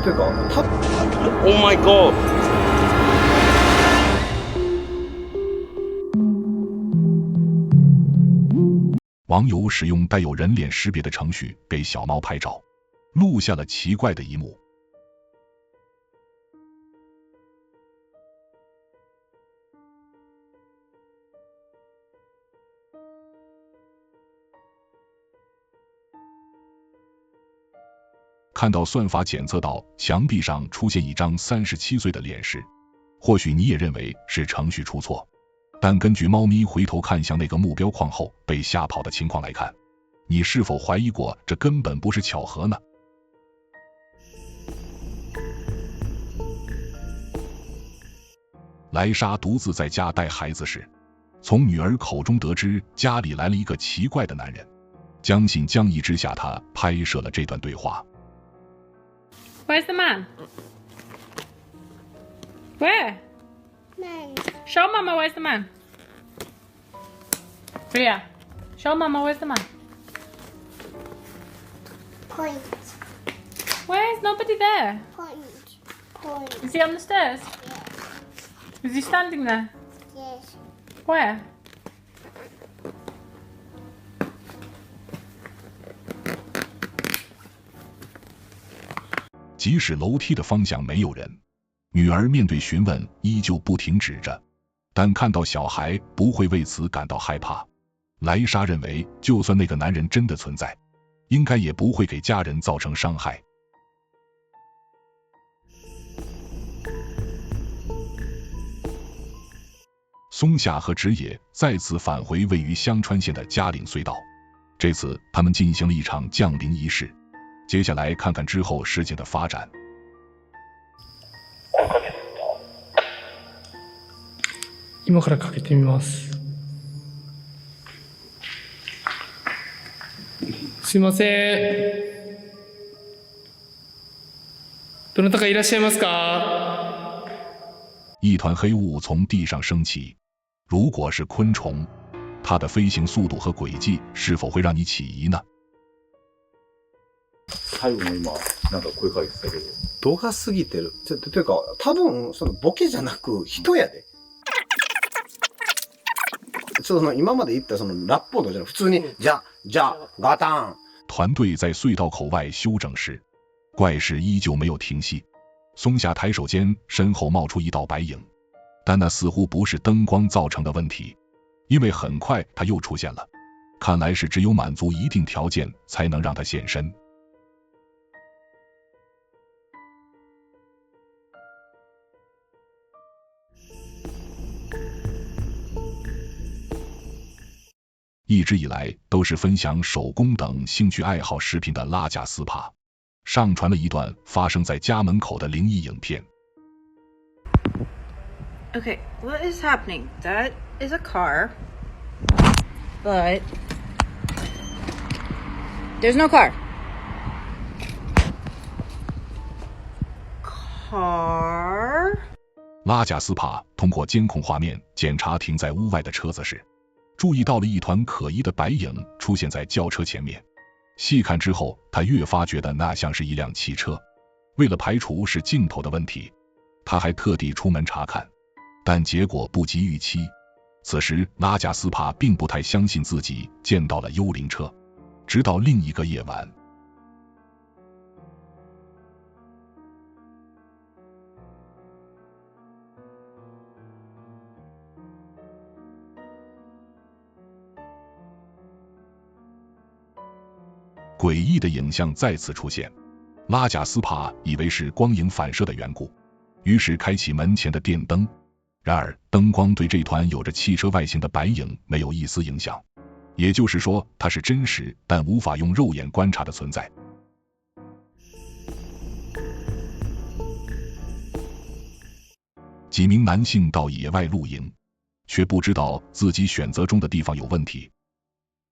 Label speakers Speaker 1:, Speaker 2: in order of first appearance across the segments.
Speaker 1: というか、
Speaker 2: Oh my god！
Speaker 3: 网友使用带有人脸识别的程序给小猫拍照，录下了奇怪的一幕。看到算法检测到墙壁上出现一张37岁的脸时，或许你也认为是程序出错，但根据猫咪回头看向那个目标框后被吓跑的情况来看，你是否怀疑过这根本不是巧合呢？莱莎独自在家带孩子时，从女儿口中得知家里来了一个奇怪的男人，将信将疑之下，她拍摄了这段对话。
Speaker 4: Where's the man? Where?
Speaker 5: Man.
Speaker 4: Show Mama where's the man. Ria, show Mama where's the man.
Speaker 5: Point.
Speaker 4: Where's nobody there?
Speaker 5: Point.
Speaker 4: Is he on the stairs? Is he standing there?
Speaker 5: Yes.
Speaker 4: Where?
Speaker 3: 即使楼梯的方向没有人，女儿面对询问依旧不停指着，但看到小孩不会为此感到害怕。莱莎认为，就算那个男人真的存在，应该也不会给家人造成伤害。松下和直野再次返回位于香川县的嘉岭隧道，这次他们进行了一场降临仪式。接下来看看之后事件的发展。
Speaker 6: 今からかけてみます。すいません。どなたかいらっしゃいますか？
Speaker 3: 一团黑雾从地上升起，如果是昆虫，它的飞行速度和轨迹是否会让你起疑呢？
Speaker 1: 最後の今、なんか声かけてたけど。度が過ぎてる。というか、多分、そのボケじゃなく、人やで。今まで言ったそのラップ音じゃなく、普通に、じゃ、ガタン。
Speaker 3: 团队在隧道口外休整时，怪事依旧没有停息。松下抬手间，身后冒出一道白影，但那似乎不是灯光造成的问题，因为很快它又出现了。看来是只有满足一定条件才能让它现身。一直以来都是分享手工等兴趣爱好视频的拉贾斯帕，上传了一段发生在家门口的灵异影片。
Speaker 7: Okay, what is happening? That is a car, but there's no car. Car?
Speaker 3: 拉贾斯帕通过监控画面检查停在屋外的车子时，注意到了一团可疑的白影出现在轿车前面。细看之后，他越发觉得那像是一辆汽车。为了排除是镜头的问题，他还特地出门查看，但结果不及预期。此时拉贾斯帕并不太相信自己见到了幽灵车，直到另一个夜晚。诡异的影像再次出现，拉贾斯帕以为是光影反射的缘故，于是开启门前的电灯。然而灯光对这团有着汽车外形的白影没有一丝影响，也就是说它是真实但无法用肉眼观察的存在。几名男性到野外露营，却不知道自己选择中的地方有问题。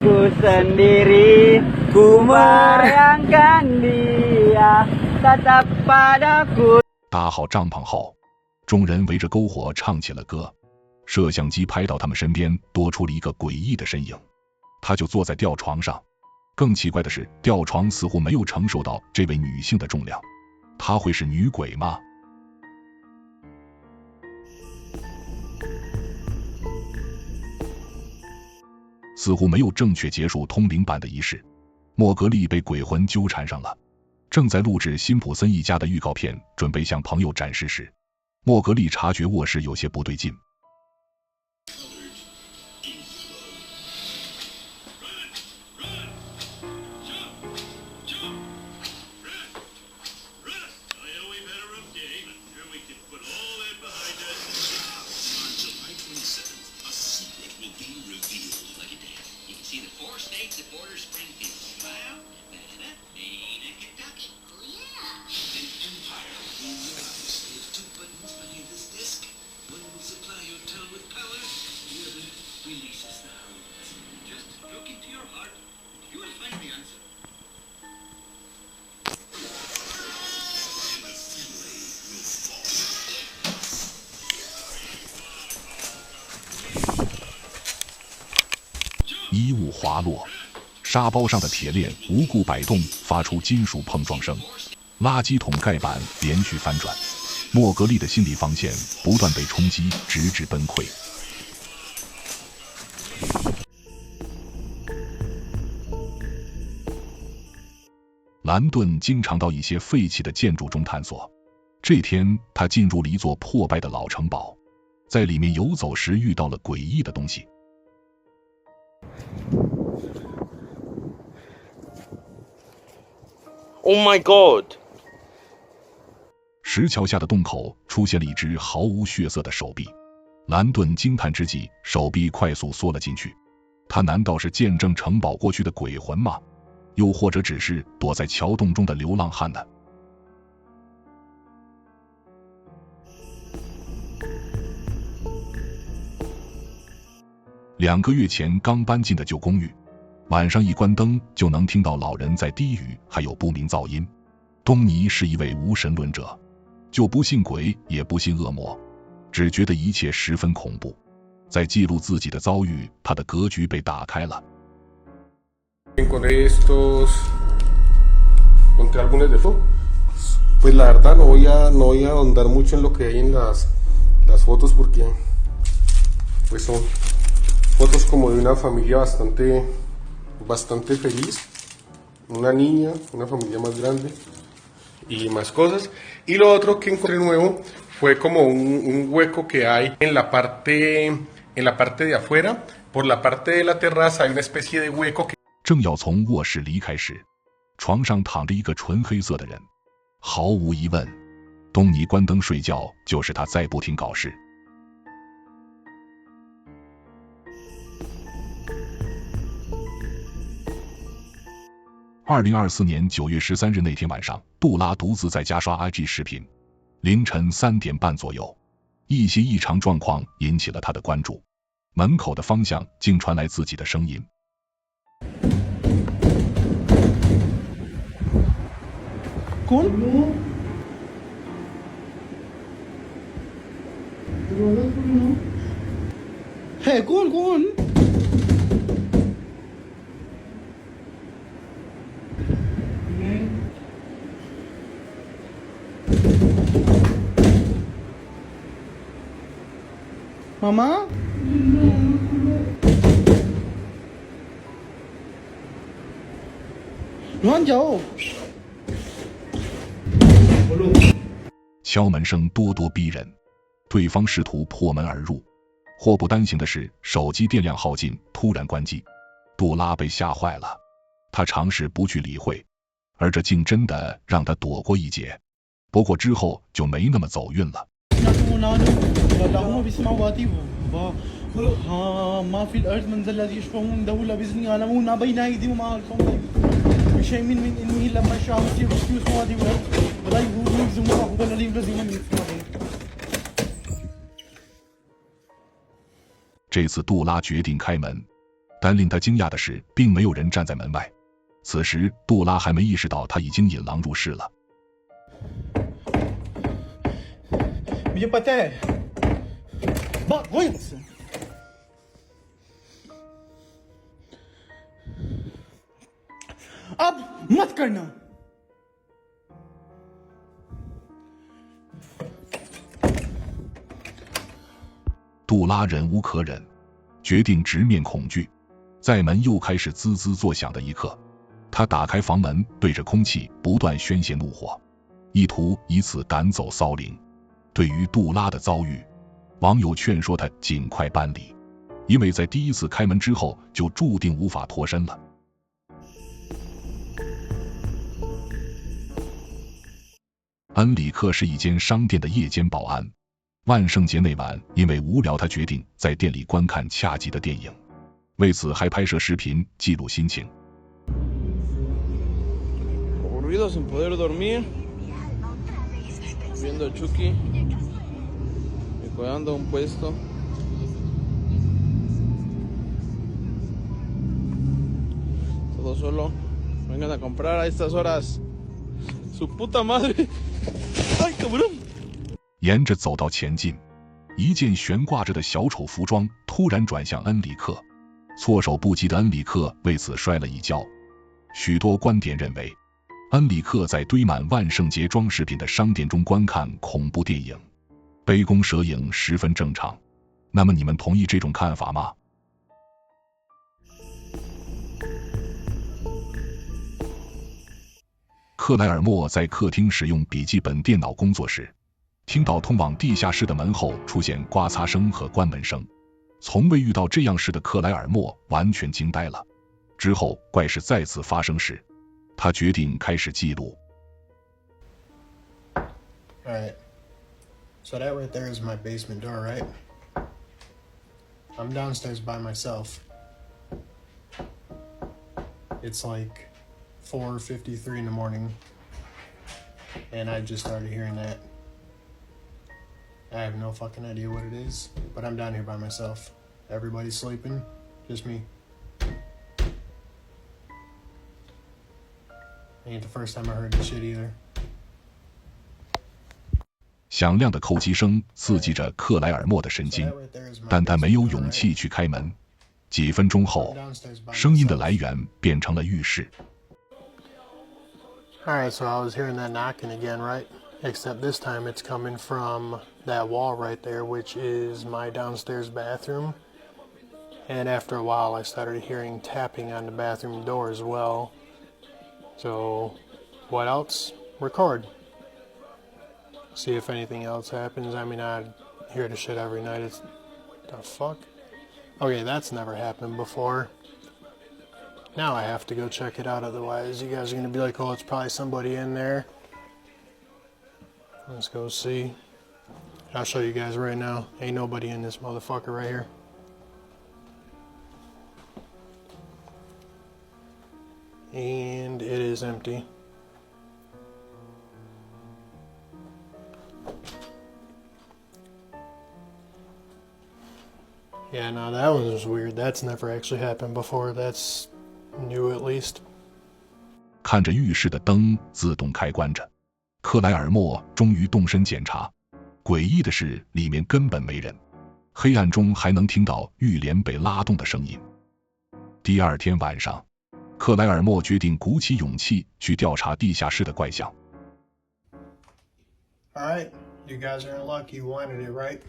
Speaker 8: Ku sendiri, ku melayangkan dia, tatap padaku。
Speaker 3: 搭好帐篷后，众人围着篝火唱起了歌。摄像机拍到他们身边多出了一个诡异的身影，他就坐在吊床上。更奇怪的是，吊床似乎没有承受到这位女性的重量，她会是女鬼吗？似乎没有正确结束通灵版的仪式，莫格丽被鬼魂纠缠上了。正在录制辛普森一家的预告片，准备向朋友展示时，莫格丽察觉卧室有些不对劲。衣物滑落，沙包上的铁链无故摆动，发出金属碰撞声。垃圾桶盖板连续翻转，莫格丽的心理防线不断被冲击，直至崩溃。兰顿经常到一些废弃的建筑中探索。这天，他进入了一座破败的老城堡，在里面游走时遇到了诡异的东西。
Speaker 2: Oh my god!
Speaker 3: 石桥下的洞口出现了一只毫无血色的手臂，兰顿惊叹之际，手臂快速缩了进去。他难道是见证城堡过去的鬼魂吗？又或者只是躲在桥洞中的流浪汉呢？2个月前刚搬进的旧公寓，晚上一关灯就能听到老人在低语，还有不明噪音。东尼是一位无神论者，就不信鬼也不信恶魔，只觉得一切十分恐怖。在记录自己的遭遇，他的格局被打开了。
Speaker 9: Encontré álbumes de fotos. Pues la verdad no voy a ahondar mucho en lo que hay en las fotos porque pues son fotos como de una familia bastante feliz, una niña, una familia más grande y más cosas. Y lo otro que encontré nuevo fue como un hueco que hay en la parte de afuera, por la parte de la terraza hay una especie de hueco que
Speaker 3: 正要从卧室离开时，床上躺着一个纯黑色的人。毫无疑问，东尼关灯睡觉就是他在不停搞事。2024年9月13日那天晚上，杜拉独自在家刷 IG 视频。凌晨3点半左右，一些异常状况引起了他的关注。门口的方向竟传来自己的声音。
Speaker 6: कौन है कौन मामा रोहन जाओ
Speaker 3: 敲门声咄咄逼人，对方试图破门而入。祸不单行的是，手机电量耗尽，突然关机。杜拉被吓坏了，他尝试不去理会，而这竟真的让他躲过一劫。不过之后就没那么走运了。这次杜拉决定开门，但令他惊讶的是，并没有人站在门外。此时杜拉还没意识到他已经引狼入室了。
Speaker 6: मुझे पता है बात वही से अब मत करना
Speaker 3: 杜拉忍无可忍，决定直面恐惧。在门又开始滋滋作响的一刻，他打开房门，对着空气不断宣泄怒火，意图以此赶走骚灵。对于杜拉的遭遇，网友劝说他尽快搬离，因为在第一次开门之后就注定无法脱身了。恩里克是一间商店的夜间保安。万圣节那晚，因为无聊，他决定在店里观看恰吉的电影，为此还拍摄视频记录心情。
Speaker 2: Aburrido sin poder dormir, viendo a Chucky, y cuidando un puesto. Todo solo. Vengan a comprar a estas horas. Su puta madre. Ay, cabrón.
Speaker 3: 沿着走道前进，一件悬挂着的小丑服装突然转向恩里克，措手不及的恩里克为此摔了一跤。许多观点认为，恩里克在堆满万圣节装饰品的商店中观看恐怖电影，杯弓蛇影十分正常。那么你们同意这种看法吗？克莱尔默在客厅使用笔记本电脑工作时，听到通往地下室的门后出现刮擦声和关门声。从未遇到这样事的克莱尔默完全惊呆了。之后怪事再次发生时，他决定开始记录。
Speaker 10: Alright, so that right there is my basement door, right? I'm downstairs by myself. It's like 4:53 in the morning, and I just started hearing that. I have no fucking idea what it is, but I'm down here by myself. Everybody's sleeping, just me. Ain't the first time I heard this shit either.
Speaker 3: 响亮的叩击声刺激着克莱尔默的神经，但他没有勇气去开门。几分钟后，声音的来源变成了浴室。
Speaker 10: Alright, so I was hearing that knocking again, right? Except this time it's coming from that wall right there, which is my downstairs bathroom. And after a while, I started hearing tapping on the bathroom door as well. So, what else? Record. See if anything else happens. I mean, I hear the shit every night. It's the fuck? Okay, that's never happened before. Now I have to go check it out, otherwise you guys are gonna be like, oh, it's probably somebody in there. Let's go see. I'll show you guys right now. Ain't nobody in this motherfucker right here. And it is empty. Yeah, no, that one was weird. That's never actually happened before. That's new at least.
Speaker 3: 看着浴室的灯自动开关着，克莱尔默终于动身检查。诡异的是，里面根本没人，黑暗中还能听到浴帘被拉动的声音。第二天晚上，克莱尔默决定鼓起勇气去调查地下室的怪象。
Speaker 10: Alright, you guys are in luck. You wanted it, right?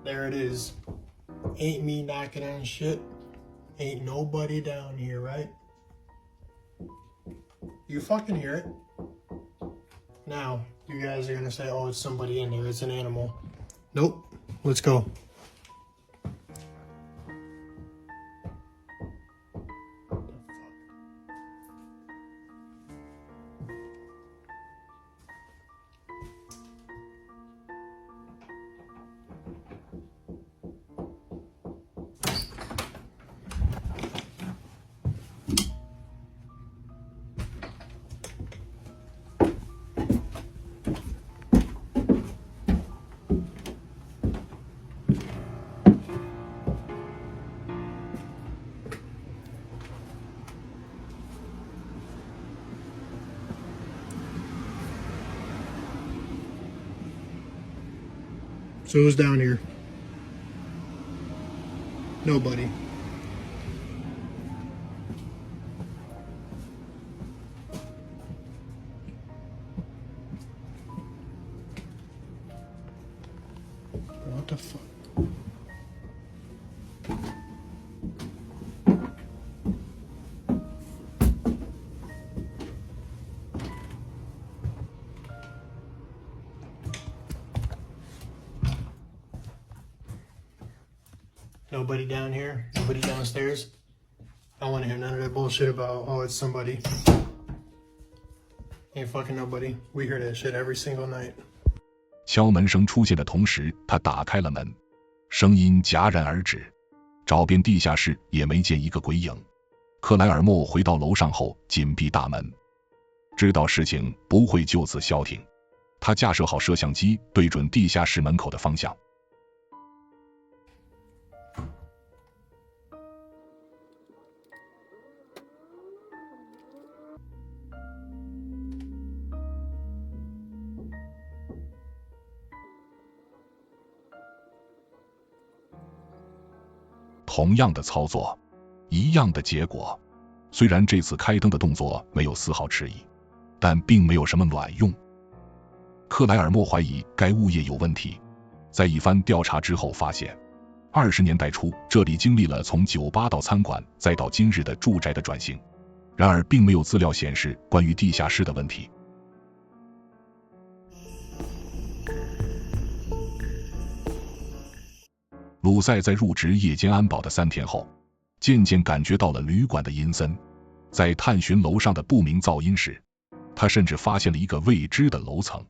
Speaker 10: There it is. Ain't me knocking on shit. Ain't nobody down here, right? You fucking hear it. Now, you guys are gonna say, oh, it's somebody in there. It's an animal. Nope. Let's go. So who's down here? Nobody. What the fuck? Nobody down here? Nobody downstairs? I don't want to hear none of that bullshit about, oh, it's somebody. Ain't fucking nobody. We hear that shit every single night.
Speaker 3: 敲门声出现的同时，他打开了门，声音戛然而止。找遍地下室也没见一个鬼影。克莱尔莫回到楼上后紧闭大门，知道事情不会就此消停。他架设好摄像机，对准地下室门口的方向。同样的操作，一样的结果。虽然这次开灯的动作没有丝毫迟疑，但并没有什么卵用。克莱尔莫怀疑该物业有问题，在一番调查之后发现，20年代初这里经历了从酒吧到餐馆再到今日的住宅的转型，然而并没有资料显示关于地下室的问题。鲁塞在入职夜间安保的3天后，渐渐感觉到了旅馆的阴森。在探寻楼上的不明噪音时，他甚至发现了一个未知的楼层。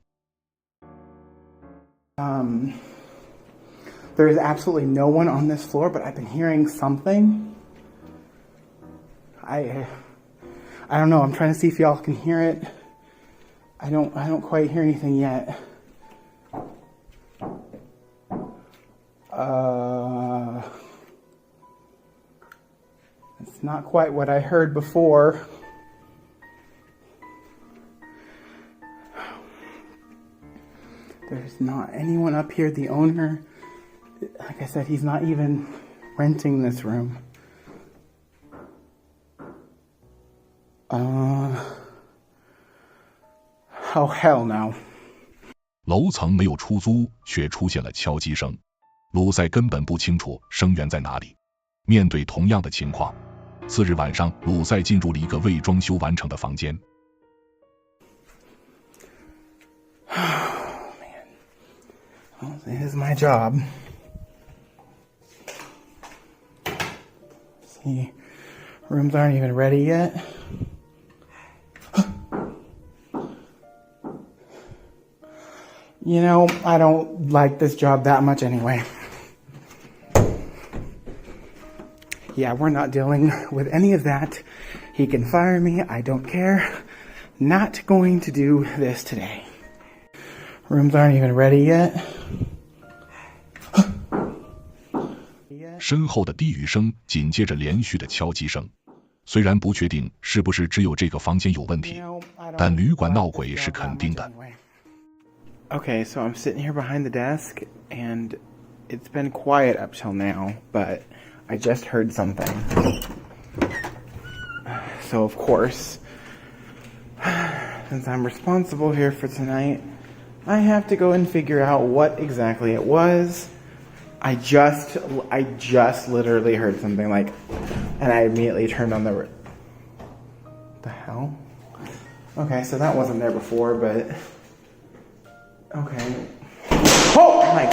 Speaker 11: There is absolutely no one on this floor, but I've been hearing something. I don't know. I'm trying to see if y'all can hear it. I don't quite hear anything yet. It's not quite what I heard before. There's not anyone up here. The owner, like I said, he's not even renting this room. Oh, hell no.
Speaker 3: 楼层没有出租，却出现了敲击声。鲁塞根本不清楚声源在哪里。面对同样的情况，次日晚上，鲁塞进入了一个未装修完成的房间。
Speaker 11: Well, this is my job. See, rooms aren't even ready yet. You know, I don't like this job that much anyway. Yeah, we're not dealing with any of that. He can fire me, I don't care. Not going to do this today. Rooms aren't even ready yet.
Speaker 3: 身后的低语声紧接着连续的敲击声。虽然不确定是不是只有这个房间有问题，但旅馆闹鬼是肯定的。
Speaker 11: Okay, so I'm sitting here behind the desk, and it's been quiet up till now, but I just heard something. So of course, since I'm responsible here for tonight, I have to go and figure out what exactly it was. I just literally heard something like, and I immediately turned on the hell? Okay, so that wasn't there before, but okay. Oh my.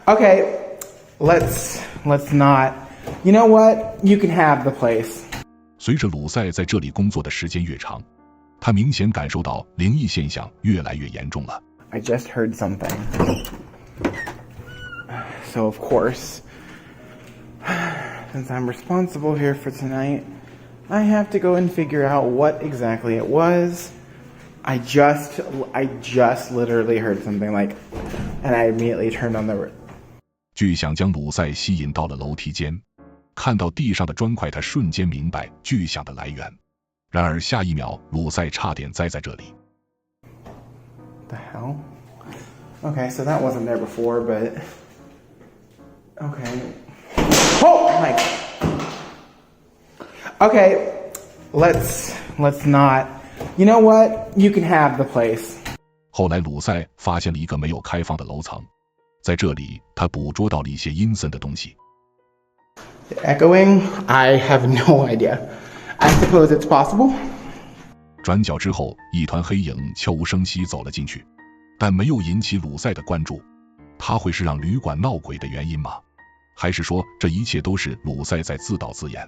Speaker 11: Okay, let's not. You know what? You can have the place.
Speaker 3: 随着鲁塞在这里工作的时间越长，他明显感受到灵异现象越来越严重了。
Speaker 11: I just heard something. So of course, since I'm responsible here for tonight, I have to go and figure out what exactly it was. I just literally heard something like, and I immediately turned on the.
Speaker 3: 巨响将鲁塞吸引到了楼梯间，看到地上的砖块，他瞬间明白巨响的来源。然而下一秒，鲁塞差点栽在这里。
Speaker 11: The hell? Okay, so that wasn't there before, but okay. Oh my. Okay, let's not. You know what? You can have the place.
Speaker 3: 后来鲁塞发现了一个没有开放的楼层，在这里，他捕捉到了一些阴森的东西。
Speaker 11: Echoing? I have no idea. I suppose it's possible.
Speaker 3: 转角之后，一团黑影悄无声息走了进去，但没有引起鲁塞的关注。他会是让旅馆闹鬼的原因吗？还是说这一切都是鲁塞在自导自演？